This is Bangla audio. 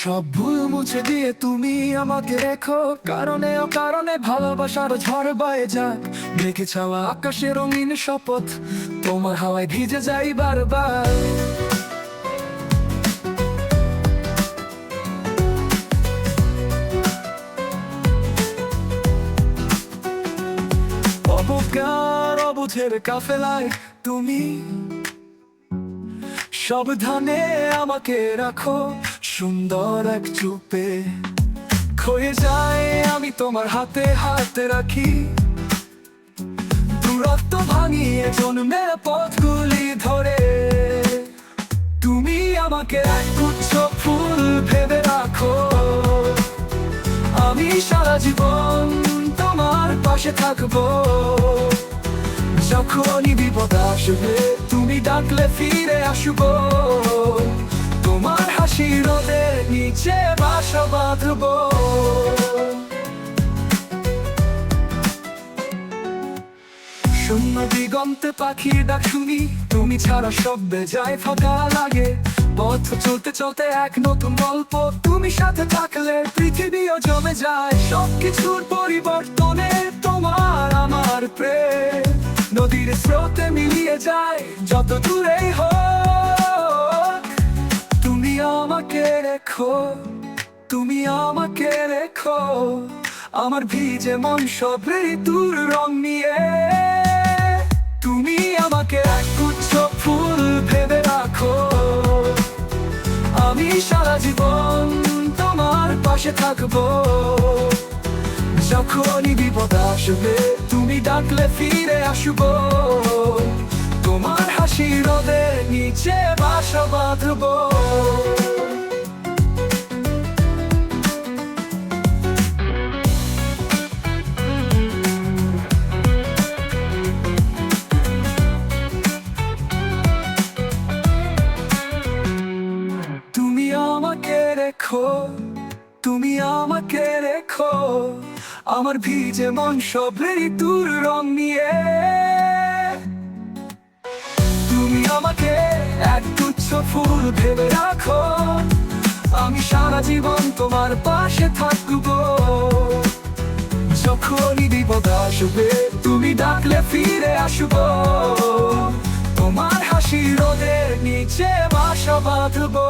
সব ভুল মুছে দিয়ে তুমি আমাকে রেখো, কারণে অকারণে ভালোবাসার ঝড় বয়ে যাক। মেঘে ছাওয়া আকাশে রঙিন শপথ, তোমার হাওয়ায় ভিজে যাই বারবার। অবজ্ঞার অবুঝের কাফেলায় তুমি সাবধানে আমাকে রাখো, সুন্দর এক চুপে খয়ে যায় আমি তোমার হাতে হাতে রাখি। দূরত্ব ভাঙিয়ে জন্মের পথগুলি ধরে তুমি আমাকে এক গুচ্ছ ফুল ভেবে রাখো। আমি সারা জীবন তোমার পাশে থাকবো, যখনই বিপদ আসবে তুমি ডাকলে ফিরে আসবো। তোমার হাসি রোদের নিচে বাসা বাঁধবো। শূন্য দিগন্তে পাখির ডাক শুনি, তুমি ছাড়া সব বেজায় ফাঁকা লাগে। পথ চলতে চলতে এক নতুন গল্প, তুমি সাথে থাকলে পৃথিবীও জমে যায়। সবকিছুর পরিবর্তনে তোমার আমার প্রেম নদীর স্রোতে মিলিয়ে যায়, যত দূরেই হোক। তুমি আমাকে রেখো, তুমি আমাকে রেখো, আমার ভিজে মন সব ঋতুর রং নিয়ে। তুমি আমাকে এক গুচ্ছ ফুল ভেবে রাখো, আমি সারা জীবন তোমার পাশে থাকবো। যখনই বিপদ আসবে তুমি ডাকলে ফিরে আসবো। তোমার হাসি রোদের নিচে বাসা বাঁধবো। তুমি আমাকে রেখো, তুমি আমাকে রেখো, আমার ভিজে মন সব ঋতুর রং নিয়ে। তুমি আমাকে এক গুচ্ছ ফুল ভেবে রাখো, আমি সারা জীবন তোমার পাশে থাকবো। যখনই বিপদ আসবে তুমি ডাকলে ফিরে আসবো। তোমার হাসি রোদের নিচে বাসা বাঁধবো।